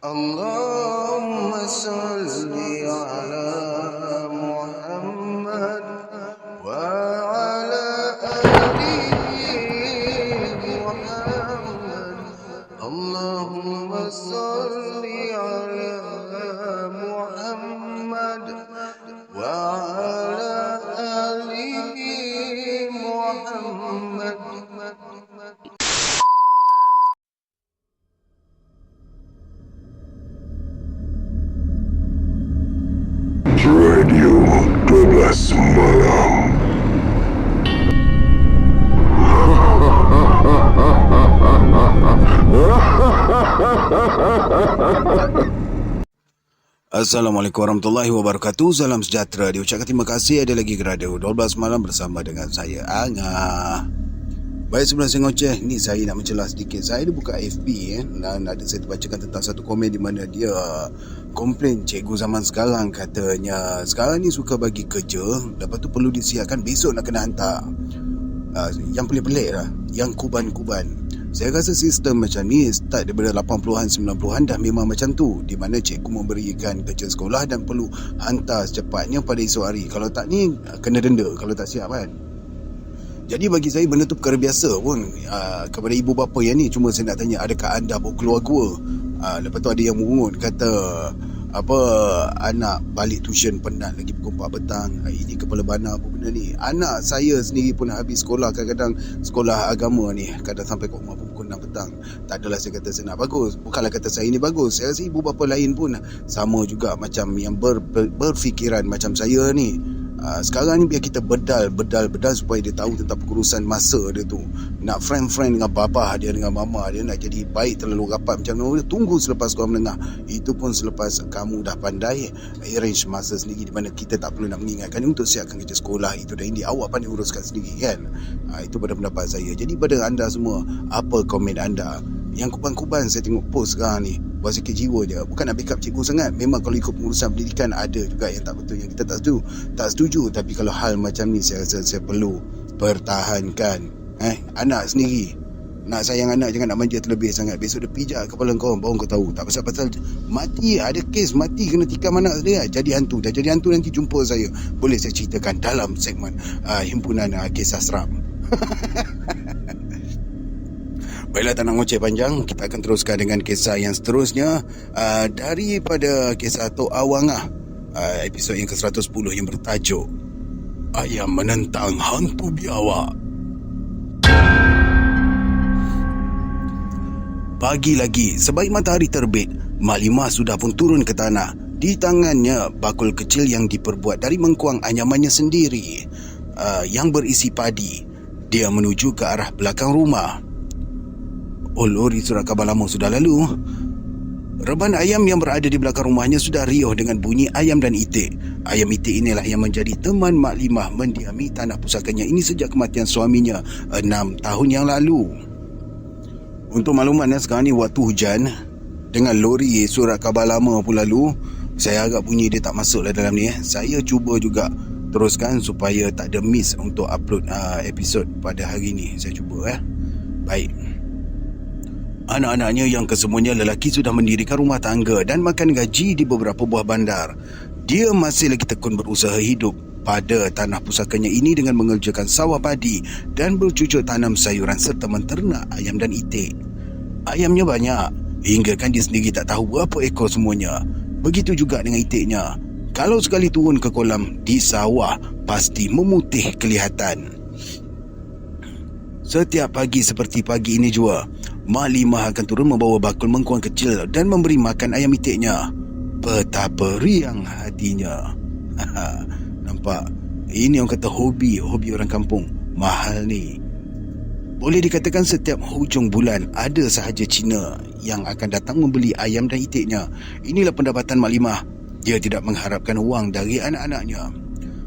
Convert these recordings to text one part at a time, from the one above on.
Allahumma salli ala Muhammad wa ala ali Muhammad. Allahumma salli ala Muhammad wa ala ali Muhammad. Radio 12 Malam. Assalamualaikum warahmatullahi wabarakatuh. Salam sejahtera. Diucapkan terima kasih ada lagi ke Radio 12 Malam bersama dengan saya Angah. Baik, sebelum saya ngoceh ni, saya nak mencelah sedikit. Saya ada buka FB dan ada saya terbacakan tentang satu komen di mana dia komplain cikgu zaman sekarang. Katanya sekarang ni suka bagi kerja, lepas tu perlu disiapkan besok nak kena hantar. Yang pelik-pelik lah, yang kuban-kuban. Saya rasa sistem macam ni start daripada 80-an 90-an dah memang macam tu, di mana cikgu memberikan kerja sekolah dan perlu hantar secepatnya pada esok hari. Kalau tak ni kena denda kalau tak siap kan. Jadi bagi saya benda tu perkara biasa pun. Kepada ibu bapa yang ni, cuma saya nak tanya, adakah anda bawa keluar gua? Lepas tu ada yang mengungut kata apa, anak balik tuition penat lagi pukul 4 petang. Ini kepala bana apa benda ni. Anak saya sendiri pun habis sekolah, kadang-kadang sekolah agama ni kadang sampai kat rumah pukul 6 petang. Tak adalah saya kata saya nak bagus, bukanlah kata saya ni bagus. Saya rasa ibu bapa lain pun sama juga macam yang berfikiran macam saya ni. Sekarang ni biar kita bedal supaya dia tahu tentang pengurusan masa dia tu. Nak friend dengan bapa dia, dengan mama dia, nak jadi baik terlalu rapat macam mana, tunggu selepas sekolah menengah. Itu pun selepas kamu dah pandai arrange masa sendiri, di mana kita tak perlu nak mengingatkan untuk siapkan kerja sekolah itu dan ini, awak pandai uruskan sendiri kan. Itu pada pendapat saya. Jadi pada anda semua, apa komen anda? Yang kuban-kuban saya tengok post sekarang ni, buat sikit jiwa je. Bukan nak backup cikgu sangat. Memang kalau ikut pengurusan pendidikan ada juga yang tak betul, yang kita tak setuju. Tapi kalau hal macam ni, saya rasa saya perlu pertahankan. Anak sendiri, nak sayang anak, jangan nak manja terlebih sangat. Besok dia pijak kepala kau, baru kau tahu. Tak pasal-pasal mati, ada kes mati kena tikam anak dia, jadi hantu. Dah jadi hantu nanti jumpa saya, boleh saya ceritakan dalam segmen himpunan kisah seram. Baiklah, tak nak ngoceh panjang, kita akan teruskan dengan kisah yang seterusnya, daripada kisah Tok Awangah, episod yang ke-110 yang bertajuk Ayam Menentang Hantu Biawak. Pagi lagi, sebaik matahari terbit, Mak Limah sudah pun turun ke tanah. Di tangannya bakul kecil yang diperbuat dari mengkuang anyamannya sendiri, yang berisi padi. Dia menuju ke arah belakang rumah. Lori surat khabar lama sudah lalu. Reban ayam yang berada di belakang rumahnya sudah riuh dengan bunyi ayam dan itik. Ayam itik inilah yang menjadi teman Mak Limah mendiami tanah pusakanya ini sejak kematian suaminya 6 tahun yang lalu. Untuk makluman, sekarang ni waktu hujan, dengan lori surat khabar lama pun lalu, saya agak bunyi dia tak masuk lah dalam ni. Saya cuba juga teruskan supaya tak ada miss untuk upload episod pada hari ni. Saya cuba Baik. Anak-anaknya yang kesemuanya lelaki sudah mendirikan rumah tangga dan makan gaji di beberapa buah bandar. Dia masih lagi tekun berusaha hidup pada tanah pusakanya ini dengan mengerjakan sawah padi dan bercucuk tanam sayuran serta menternak ayam dan itik. Ayamnya banyak, hingga kan dia sendiri tak tahu berapa ekor semuanya. Begitu juga dengan itiknya. Kalau sekali turun ke kolam di sawah, pasti memutih kelihatan. Setiap pagi seperti pagi ini jua, Mak Limah akan turun membawa bakul mengkuang kecil dan memberi makan ayam itiknya. Betapa riang hatinya. Nampak? Ini orang kata hobi orang kampung. Mahal ni. Boleh dikatakan setiap hujung bulan ada sahaja Cina yang akan datang membeli ayam dan itiknya. Inilah pendapatan Mak Limah. Dia tidak mengharapkan wang dari anak-anaknya.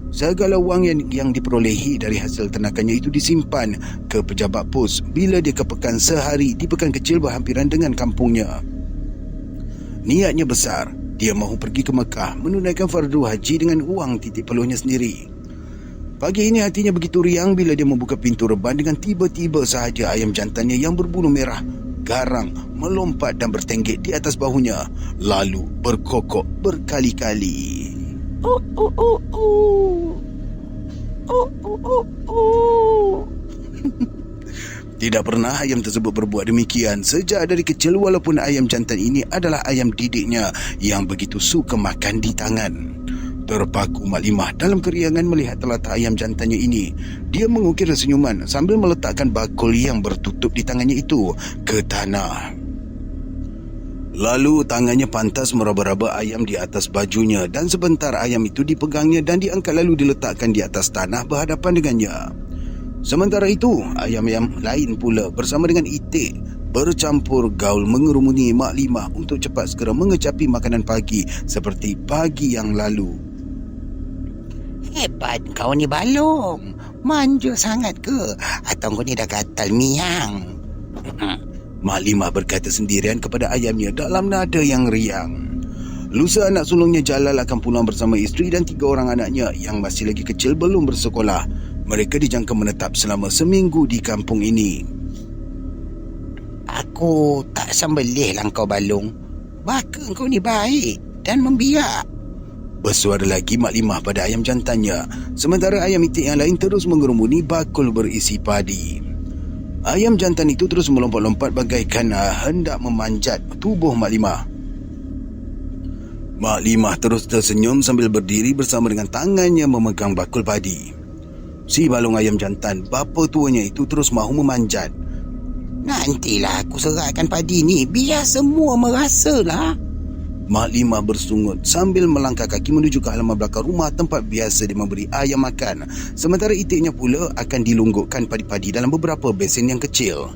Segala wang yang diperolehi dari hasil ternakannya itu disimpan ke pejabat pos bila dia ke pekan sehari di pekan kecil berhampiran dengan kampungnya. Niatnya besar. Dia mahu pergi ke Mekah menunaikan fardu haji dengan wang titik peluhnya sendiri. Pagi ini hatinya begitu riang bila dia membuka pintu reban dengan tiba-tiba sahaja ayam jantannya yang berbulu merah garang melompat dan bertenggek di atas bahunya, lalu berkokok berkali-kali. Tidak pernah ayam tersebut berbuat demikian sejak dari kecil, walaupun ayam jantan ini adalah ayam didiknya yang begitu suka makan di tangan. Terpaku Mak Limah dalam keriangan melihat telatak ayam jantannya ini. Dia mengukir senyuman sambil meletakkan bakul yang bertutup di tangannya itu ke tanah. Lalu tangannya pantas meraba-raba ayam di atas bajunya dan sebentar ayam itu dipegangnya dan diangkat lalu diletakkan di atas tanah berhadapan dengannya. Sementara itu, ayam-ayam lain pula bersama dengan itik bercampur gaul mengerumuni Mak Limah untuk cepat segera mengecapi makanan pagi seperti pagi yang lalu. Hebat kau ni Balong. Manja sangat ke? Atau kau ni dah gatal miang? Mak Limah berkata sendirian kepada ayamnya dalam nada yang riang. Lusa anak sulungnya Jalal akan pulang bersama isteri dan 3 orang anaknya yang masih lagi kecil belum bersekolah. Mereka dijangka menetap selama seminggu di kampung ini. Aku tak sembelih lah kau Balong. Baka kau ni baik dan membiak. Bersuara lagi Mak Limah pada ayam jantannya, sementara ayam itik yang lain terus mengerumuni bakul berisi padi. Ayam jantan itu terus melompat-lompat bagaikan hendak memanjat tubuh Mak Limah. Mak Limah terus tersenyum sambil berdiri bersama dengan tangannya memegang bakul padi. Si Balong ayam jantan, bapa tuanya itu terus mahu memanjat. Nantilah aku serahkan padi ni, biar semua merasalah. Mak Limah bersungut sambil melangkah kaki menuju ke halaman belakang rumah tempat biasa dia memberi ayam makan. Sementara itiknya pula akan dilunggukkan padi-padi dalam beberapa besen yang kecil.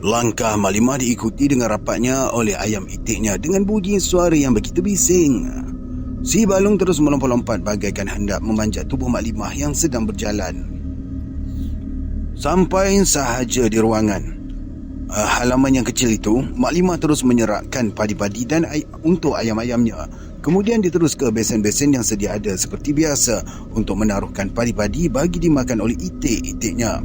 Langkah Mak Limah diikuti dengan rapatnya oleh ayam itiknya dengan bunyi suara yang begitu bising. Si Balong terus melompat-lompat bagaikan hendak memanjat tubuh Mak Limah yang sedang berjalan. Sampai sahaja di ruangan halaman yang kecil itu, Mak Limah terus menyerakkan padi-padi dan untuk ayam-ayamnya. Kemudian dia terus ke besen-besen yang sedia ada seperti biasa untuk menaruhkan padi-padi bagi dimakan oleh itik-itiknya.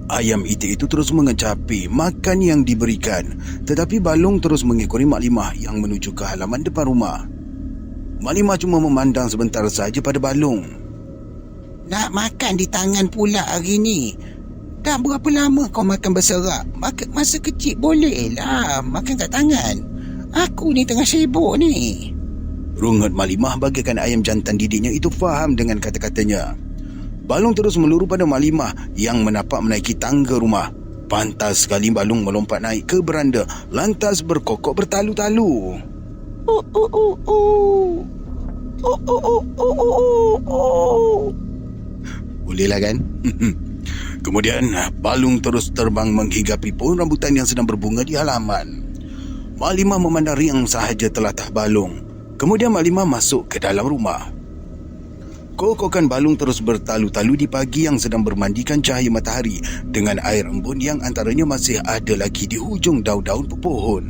Ayam itik itu terus mengecapi makan yang diberikan, tetapi Balong terus mengikori Mak Limah yang menuju ke halaman depan rumah. Mak Limah cuma memandang sebentar saja pada Balong. Nak makan di tangan pula hari ni. Dah berapa lama kau makan berserak? Masa kecil boleh lah makan kat tangan. Aku ni tengah sibuk ni. Rungut Mak Limah bagaikan ayam jantan didiknya itu faham dengan kata-katanya. Balong terus meluru pada Mak Limah yang menapak menaiki tangga rumah. Pantas sekali Balong melompat naik ke beranda lantas berkokok bertalu-talu. Bolehlah kan? Kemudian Balong terus terbang menghigapi pohon rambutan yang sedang berbunga di halaman. Mak Limah memandang riang sahaja telatah Balong. Kemudian Mak Limah masuk ke dalam rumah. Kokokan Balong terus bertalu-talu di pagi yang sedang bermandikan cahaya matahari dengan air embun yang antaranya masih ada lagi di hujung daun-daun pepohon.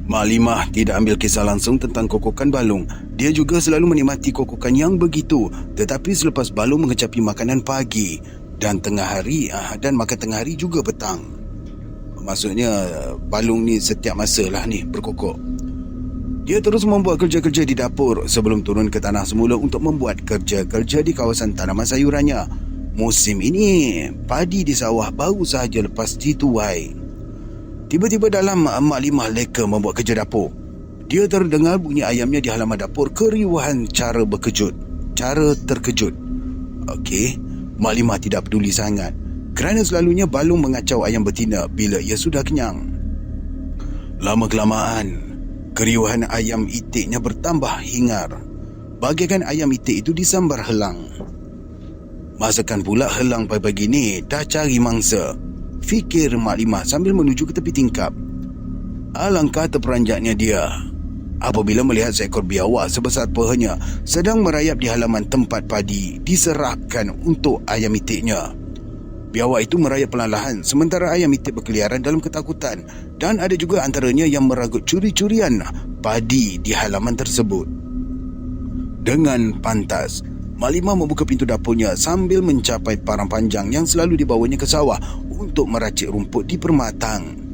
Mak Limah tidak ambil kisah langsung tentang kokokan Balong. Dia juga selalu menikmati kokokan yang begitu. Tetapi selepas Balong mengecapi makanan pagi dan tengah hari dan makan tengah hari juga petang. Maksudnya Balong ni setiap masa lah ni berkokok. Dia terus membuat kerja-kerja di dapur sebelum turun ke tanah semula untuk membuat kerja-kerja di kawasan tanaman sayurannya. Musim ini padi di sawah baru sahaja lepas dituai. Tiba-tiba dalam Mak Limah leka membuat kerja dapur. Dia terdengar bunyi ayamnya di halaman dapur keriuhan cara terkejut. Okey, Mak Limah tidak peduli sangat kerana selalunya Balong mengacau ayam betina bila ia sudah kenyang. Lama-kelamaan, keriuhan ayam itiknya bertambah hingar. Bagaikan ayam itik itu disambar helang. Masakan pula helang pagi-pagi ni dah cari mangsa, fikir Mak Limah sambil menuju ke tepi tingkap. Alangkah terperanjatnya dia apabila melihat seekor biawak sebesar pahanya sedang merayap di halaman tempat padi diserahkan untuk ayam itiknya. Biawak itu merayap perlahan sementara ayam itik berkeliaran dalam ketakutan dan ada juga antaranya yang meragut curi-curian padi di halaman tersebut. Dengan pantas, Mak Limah membuka pintu dapurnya sambil mencapai parang panjang yang selalu dibawanya ke sawah untuk meracik rumput di permatang.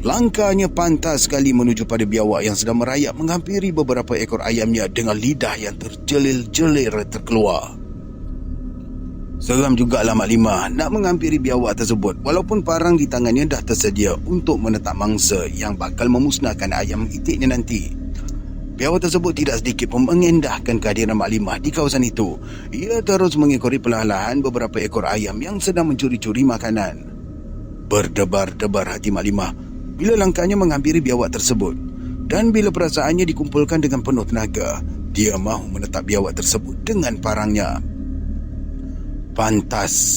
Langkahnya pantas sekali menuju pada biawak yang sedang merayap menghampiri beberapa ekor ayamnya dengan lidah yang terjelir-jelir terkeluar. Seram jugalah Mak Limah nak menghampiri biawak tersebut walaupun parang di tangannya dah tersedia untuk menetap mangsa yang bakal memusnahkan ayam itiknya nanti. Biawak tersebut tidak sedikit pun mengendahkan kehadiran Mak Limah di kawasan itu. Ia terus mengikori perlahan-lahan beberapa ekor ayam yang sedang mencuri-curi makanan. Berdebar-debar hati Mak Limah bila langkahnya menghampiri biawak tersebut. Dan bila perasaannya dikumpulkan dengan penuh tenaga, dia mahu menetap biawak tersebut dengan parangnya. Pantas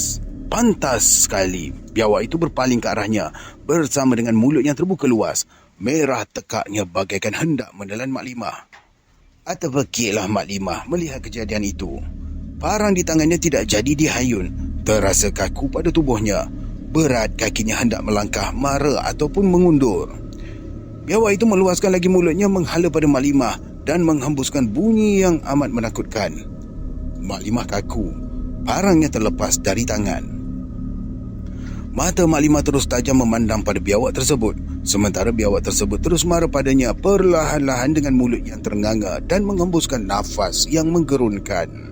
sekali. Biawak itu berpaling ke arahnya bersama dengan mulut yang terbuka luas. Merah tekaknya bagaikan hendak menelan Mak Limah. Terpekiklah Mak Limah melihat kejadian itu. Parang di tangannya tidak jadi dihayun. Terasa kaku pada tubuhnya. Berat kakinya hendak melangkah, mara ataupun mengundur. Biawak itu meluaskan lagi mulutnya menghala pada Mak Limah dan menghembuskan bunyi yang amat menakutkan. Mak Limah kaku. Parangnya terlepas dari tangan. Mata Mak Limah terus tajam memandang pada biawak tersebut. Sementara biawak tersebut terus mara padanya perlahan-lahan dengan mulut yang ternganga dan menghembuskan nafas yang menggerunkan.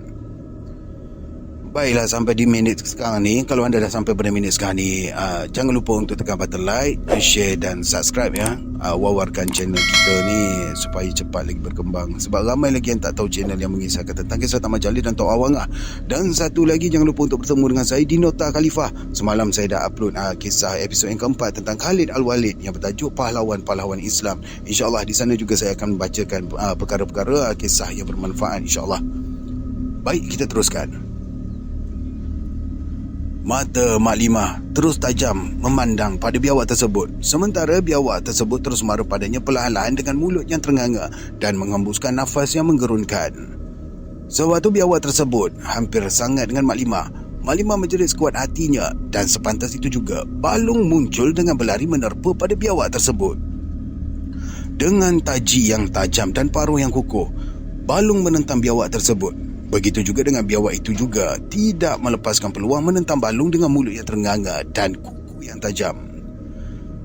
Baiklah, sampai di minit sekarang ni. Kalau anda dah sampai pada minit sekarang ni, jangan lupa untuk tekan button like, share dan subscribe ya. Wawarkan channel kita ni supaya cepat lagi berkembang. Sebab ramai lagi yang tak tahu channel yang mengisahkan tentang kisah Taman Jalil dan Tok Awang. Dan satu lagi, jangan lupa untuk bertemu dengan saya di Nota Khalifah. Semalam saya dah upload kisah episod yang keempat tentang Khalid Al-Walid yang bertajuk Pahlawan-Pahlawan Islam. InsyaAllah di sana juga saya akan membacakan perkara-perkara kisah yang bermanfaat, insyaAllah. Baik, kita teruskan. Mata Mak Limah terus tajam memandang pada biawak tersebut. Sementara biawak tersebut terus mara padanya perlahan-lahan dengan mulut yang ternganga dan menghembuskan nafas yang menggerunkan. Sewaktu biawak tersebut hampir sangat dengan Mak Limah, Mak Limah menjerit sekuat hatinya dan sepantas itu juga balung muncul dengan berlari menerpa pada biawak tersebut. Dengan taji yang tajam dan paruh yang kukuh, balung menentang biawak tersebut. Begitu juga dengan biawak itu juga tidak melepaskan peluang menentang balung dengan mulut yang ternganga dan kuku yang tajam.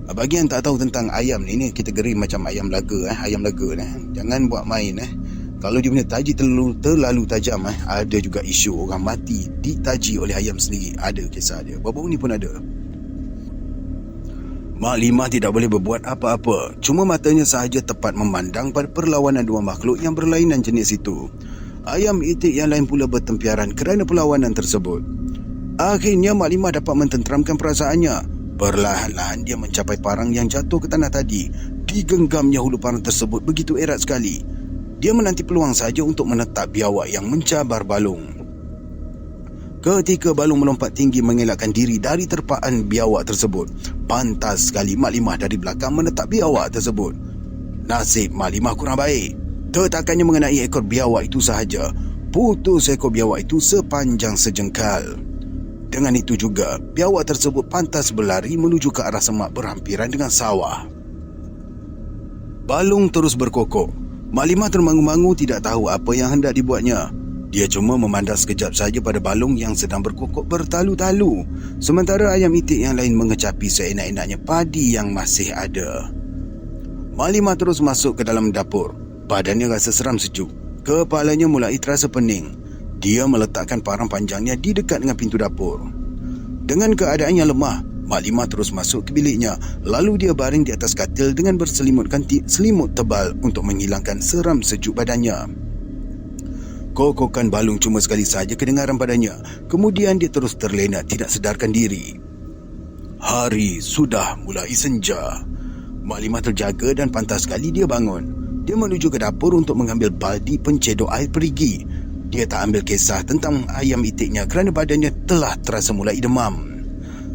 Bagi yang tak tahu tentang ayam ni kategori macam ayam laga ayam laga jangan buat main Kalau dia punya taji terlalu tajam ada juga isu orang mati ditaji oleh ayam sendiri. Ada kisah dia. Baru-baru ni pun ada. Mak Limah tidak boleh berbuat apa-apa. Cuma matanya sahaja tepat memandang pada perlawanan dua makhluk yang berlainan jenis itu. Ayam itik yang lain pula bertempiaran kerana perlawanan tersebut. Akhirnya Mak Limah dapat mententeramkan perasaannya. Perlahan-lahan dia mencapai parang yang jatuh ke tanah tadi. Digenggamnya hulu parang tersebut begitu erat sekali. Dia menanti peluang saja untuk menetap biawak yang mencabar balung. Ketika balung melompat tinggi mengelakkan diri dari terpaan biawak tersebut, pantas sekali Mak Limah dari belakang menetap biawak tersebut. Nasib Mak Limah kurang baik. Tetakannya mengenai ekor biawak itu sahaja, putus ekor biawak itu sepanjang sejengkal. Dengan itu juga, biawak tersebut pantas berlari menuju ke arah semak berhampiran dengan sawah. Balung terus berkokok. Mak Limah termangu-mangu tidak tahu apa yang hendak dibuatnya. Dia cuma memandang sekejap saja pada balung yang sedang berkokok bertalu-talu. Sementara ayam itik yang lain mengecapi seenak-enaknya padi yang masih ada. Mak Limah terus masuk ke dalam dapur. Badannya rasa seram sejuk. Kepalanya mulai terasa pening. Dia meletakkan parang panjangnya di dekat dengan pintu dapur. Dengan keadaan yang lemah, Mak Limah terus masuk ke biliknya. Lalu dia baring di atas katil dengan berselimutkan selimut tebal untuk menghilangkan seram sejuk badannya. Kokokan balung cuma sekali saja kedengaran padanya. Kemudian dia terus terlena tidak sedarkan diri. Hari sudah mulai senja. Mak Limah terjaga dan pantas sekali dia bangun. Dia menuju ke dapur untuk mengambil baldi pencedok air perigi. Dia tak ambil kisah tentang ayam itiknya kerana badannya telah terasa mulai demam.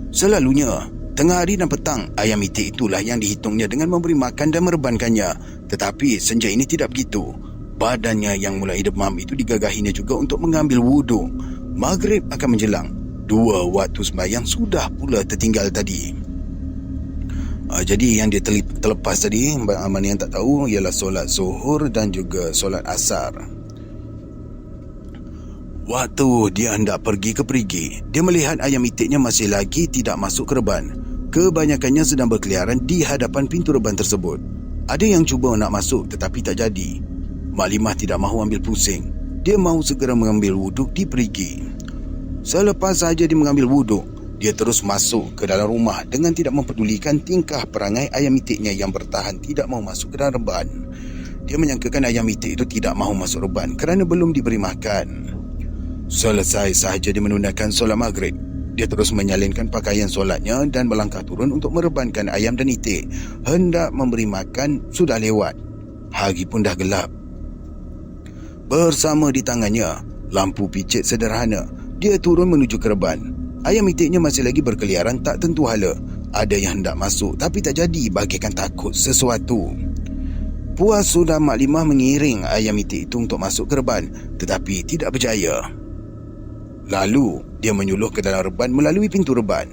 Selalunya, tengah hari dan petang, ayam itik itulah yang dihitungnya dengan memberi makan dan merebankannya. Tetapi senja ini tidak begitu. Badannya yang mulai demam itu digagahinya juga untuk mengambil wuduk. Maghrib akan menjelang. 2 waktu sembahyang sudah pula tertinggal tadi. Jadi yang dia terlepas tadi, mana yang tak tahu, ialah solat zuhur dan juga solat asar. Waktu dia hendak pergi ke perigi, dia melihat ayam itiknya masih lagi tidak masuk ke reban. Kebanyakannya sedang berkeliaran di hadapan pintu reban tersebut. Ada yang cuba nak masuk tetapi tak jadi. Mak Limah tidak mahu ambil pusing. Dia mahu segera mengambil wuduk di perigi. Selepas saja dia mengambil wuduk, dia terus masuk ke dalam rumah dengan tidak mempedulikan tingkah perangai ayam itiknya yang bertahan tidak mahu masuk ke dalam reban. Dia menyangkakan ayam itik itu tidak mahu masuk reban kerana belum diberi makan. Selesai sahaja dia menunaikan solat maghrib, dia terus menyalinkan pakaian solatnya dan melangkah turun untuk merebankan ayam dan itik. Hendak memberi makan sudah lewat. Hari pun dah gelap. Bersama di tangannya lampu picit sederhana, dia turun menuju ke reban. Ayam itiknya masih lagi berkeliaran tak tentu hala. Ada yang hendak masuk tapi tak jadi, bagaikan takut sesuatu. Puas sudah Mak Limah mengiring ayam itik itu untuk masuk ke reban, tetapi tidak berjaya. Lalu dia menyuluh ke dalam reban melalui pintu reban.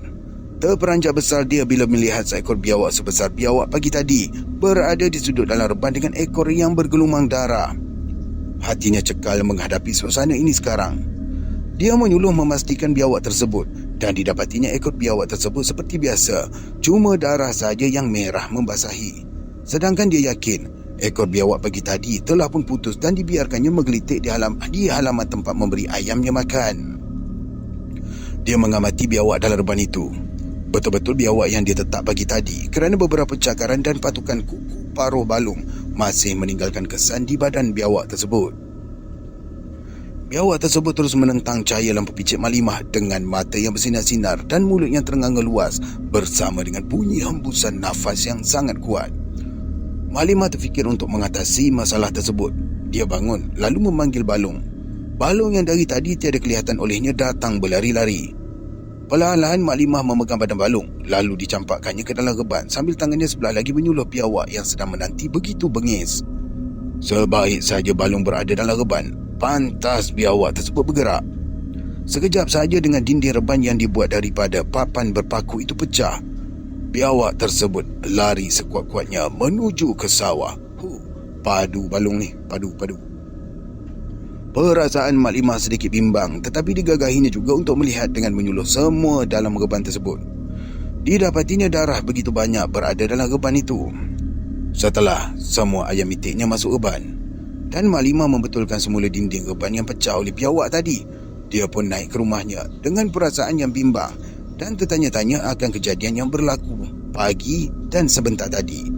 Terperanjat besar dia bila melihat seekor biawak sebesar biawak pagi tadi berada di sudut dalam reban dengan ekor yang bergelumang darah. Hatinya cekal menghadapi suasana ini sekarang. Dia menyuluh memastikan biawak tersebut dan didapatinya ekor biawak tersebut seperti biasa, cuma darah saja yang merah membasahi. Sedangkan dia yakin ekor biawak pagi tadi telah pun putus dan dibiarkannya menggelitik di halaman tempat memberi ayamnya makan. Dia mengamati biawak dalam reban itu. Betul-betul biawak yang dia tetap pagi tadi kerana beberapa cakaran dan patukan kuku paruh balung masih meninggalkan kesan di badan biawak tersebut. Biawak tersebut terus menentang cahaya lampu picit Mak Limah dengan mata yang bersinar-sinar dan mulut yang terenganga luas bersama dengan bunyi hembusan nafas yang sangat kuat. Mak Limah terfikir untuk mengatasi masalah tersebut. Dia bangun lalu memanggil Balung. Balung yang dari tadi tiada kelihatan olehnya datang berlari-lari. Perlahan-lahan Mak Limah memegang badan Balung lalu dicampakkannya ke dalam reban sambil tangannya sebelah lagi menyuluh biawak yang sedang menanti begitu bengis. Sebaik saja Balung berada dalam reban, pantas biawak tersebut bergerak. Sekejap saja dengan dinding reban yang dibuat daripada papan berpaku itu pecah. Biawak tersebut lari sekuat-kuatnya menuju ke sawah. Padu Balung ni, padu. Perasaan Mak Limah sedikit bimbang, tetapi digagahinya juga untuk melihat dengan menyuluh semua dalam reban tersebut. Didapatinya darah begitu banyak berada dalam reban itu. Setelah semua ayam itiknya masuk reban dan Mak Limah membetulkan semula dinding reban yang pecah oleh biawak tadi, dia pun naik ke rumahnya dengan perasaan yang bimbang dan tertanya-tanya akan kejadian yang berlaku pagi dan sebentar tadi.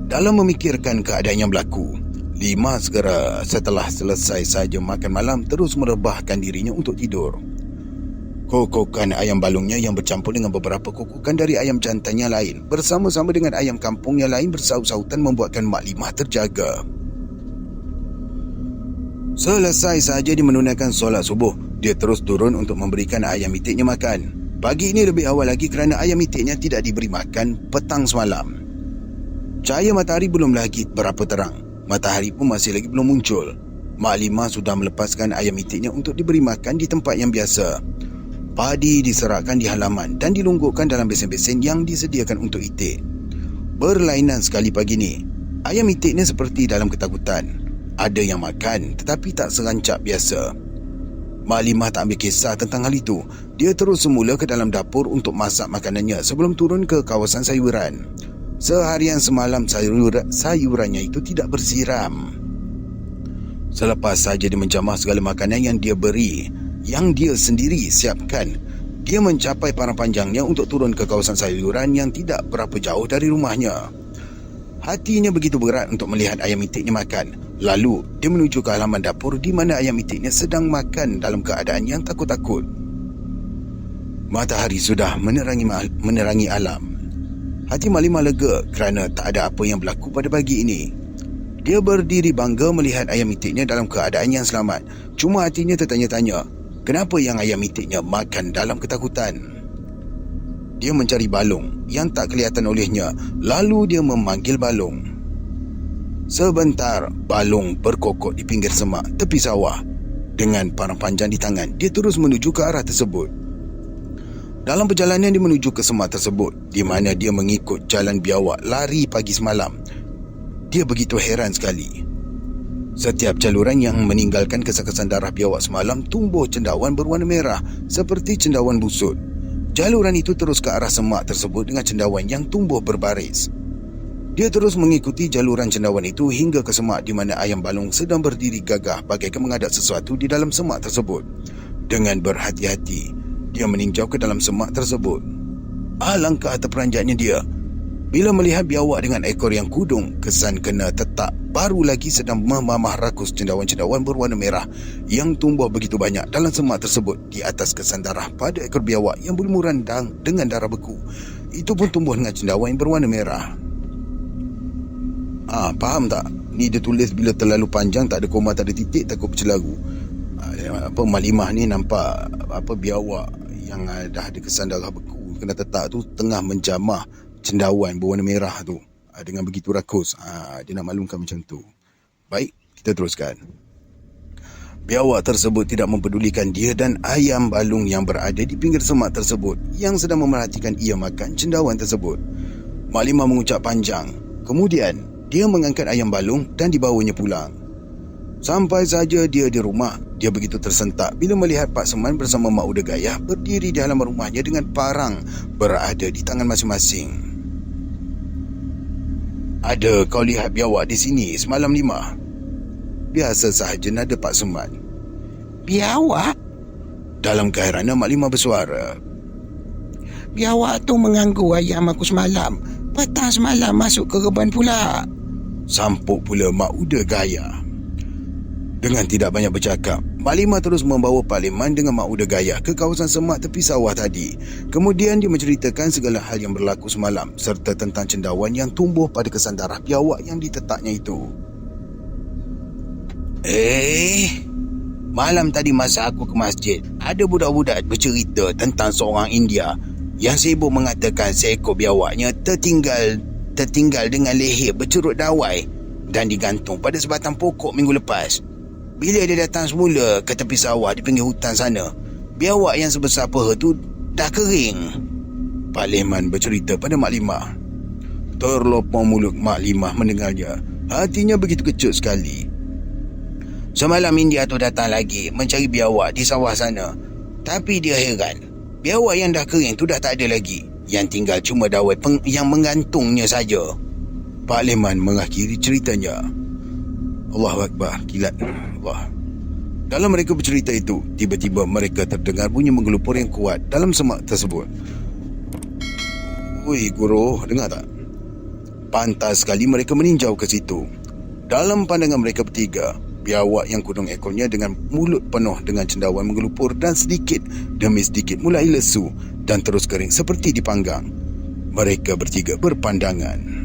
Dalam memikirkan keadaan yang berlaku, Limah segera setelah selesai saja makan malam terus merebahkan dirinya untuk tidur. Kokokan ayam balungnya yang bercampur dengan beberapa kokokan dari ayam jantan yang lain bersama-sama dengan ayam kampung yang lain bersaut-sautan membuatkan Mak Limah terjaga. Selesai saja dia menunaikan solat subuh, dia terus turun untuk memberikan ayam itiknya makan. Pagi ini lebih awal lagi kerana ayam itiknya tidak diberi makan petang semalam. Cahaya matahari belum lagi berapa terang. Matahari pun masih lagi belum muncul. Mak Limah sudah melepaskan ayam itiknya untuk diberi makan di tempat yang biasa. Padi diserakkan di halaman dan dilunggukkan dalam besen-besen yang disediakan untuk itik. Berlainan sekali pagi ni, ayam itiknya seperti dalam ketakutan. Ada yang makan tetapi tak serancak biasa. Mak Limah tak ambil kisah tentang hal itu. Dia terus semula ke dalam dapur untuk masak makanannya sebelum turun ke kawasan sayuran. Seharian semalam sayurannya itu tidak bersiram. Selepas saja dia menjamah segala makanan yang dia sendiri siapkan, dia mencapai parang panjangnya untuk turun ke kawasan sayuran yang tidak berapa jauh dari rumahnya. Hatinya begitu berat untuk melihat ayam itiknya makan. Lalu dia menuju ke halaman dapur di mana ayam itiknya sedang makan dalam keadaan yang takut-takut. Matahari sudah menerangi alam. Hati Mak Limah lega kerana tak ada apa yang berlaku pada pagi ini. Dia berdiri bangga melihat ayam itiknya dalam keadaan yang selamat. Cuma hatinya tertanya-tanya, kenapa yang ayam itiknya makan dalam ketakutan? Dia mencari Balung yang tak kelihatan olehnya. Lalu dia memanggil Balung. Sebentar, Balung berkokok di pinggir semak tepi sawah. Dengan parang panjang di tangan, dia terus menuju ke arah tersebut. Dalam perjalanan dia menuju ke semak tersebut, di mana dia mengikut jalan biawak lari pagi semalam. Dia begitu heran sekali. Setiap jaluran yang meninggalkan kesan-kesan darah biawak semalam tumbuh cendawan berwarna merah seperti cendawan busut. Jaluran itu terus ke arah semak tersebut dengan cendawan yang tumbuh berbaris. Dia terus mengikuti jaluran cendawan itu hingga ke semak di mana ayam balung sedang berdiri gagah bagaikan menghadap sesuatu di dalam semak tersebut. Dengan berhati-hati, dia meninjau ke dalam semak tersebut. Alangkah terperanjatnya dia bila melihat biawak dengan ekor yang kudung, kesan kena tetak, baru lagi sedang memamah rakus cendawan-cendawan berwarna merah yang tumbuh begitu banyak dalam semak tersebut di atas kesan darah pada ekor biawak yang berlumuran dengan darah beku. Itu pun tumbuh dengan cendawan yang berwarna merah. Faham tak? Ni dia tulis bila terlalu panjang, tak ada koma, tak ada titik, takut bercelaru. Maklimah ni nampak biawak yang dah ada kesan darah beku kena tetak tu tengah menjamah cendawan berwarna merah tu dengan begitu rakus. Dia nak maklumkan macam tu. Baik, kita teruskan. Biawak tersebut tidak mempedulikan dia dan ayam balung yang berada di pinggir semak tersebut yang sedang memerhatikan ia makan cendawan tersebut. Maklimah mengucap panjang. Kemudian dia mengangkat ayam balung dan dibawanya pulang. Sampai saja dia di rumah, dia begitu tersentak bila melihat Pak Seman bersama Mak Uda Gayah berdiri di halaman rumahnya dengan parang berada di tangan masing-masing. "Ada kau lihat biawak di sini semalam, Limah?" Biasa sahaja nada Pak Seman. Biawak? Dalam keheranan Maklimah bersuara. Biawak tu mengganggu ayam aku semalam. Petang semalam masuk ke reban pula. Sampuk pula Mak Uda Gayah. Dengan tidak banyak bercakap, Maklimah terus membawa Pak Liman dengan Mak Uda Gayah ke kawasan semak tepi sawah tadi. Kemudian dia menceritakan segala hal yang berlaku semalam serta tentang cendawan yang tumbuh pada kesan darah biawak yang ditetaknya itu. Malam tadi masa aku ke masjid, ada budak-budak bercerita tentang seorang India yang sibuk mengatakan seekor biawaknya tertinggal dengan leher bercerut dawai dan digantung pada sebatang pokok minggu lepas. Bila dia datang semula ke tepi sawah di pinggir hutan sana, biawak yang sebesar peha tu dah kering. Pak Lehman bercerita pada Maklimah. Terlopong mulut Maklimah mendengarnya. Hatinya begitu kecut sekali. Semalam India tu datang lagi mencari biawak di sawah sana. Tapi dia heran, biawak yang dah kering tu dah tak ada lagi. Yang tinggal cuma dawai yang menggantungnya saja. Pak Lehman mengakhiri ceritanya. Allahu Akbar, kilat Allah. Dalam mereka bercerita itu, tiba-tiba mereka terdengar bunyi menggelupur yang kuat dalam semak tersebut. Woi guru, dengar tak? Pantas sekali mereka meninjau ke situ. Dalam pandangan mereka bertiga, biawak yang kudung ekornya dengan mulut penuh dengan cendawan menggelupur dan sedikit demi sedikit mulai lesu dan terus kering seperti dipanggang. Mereka bertiga berpandangan.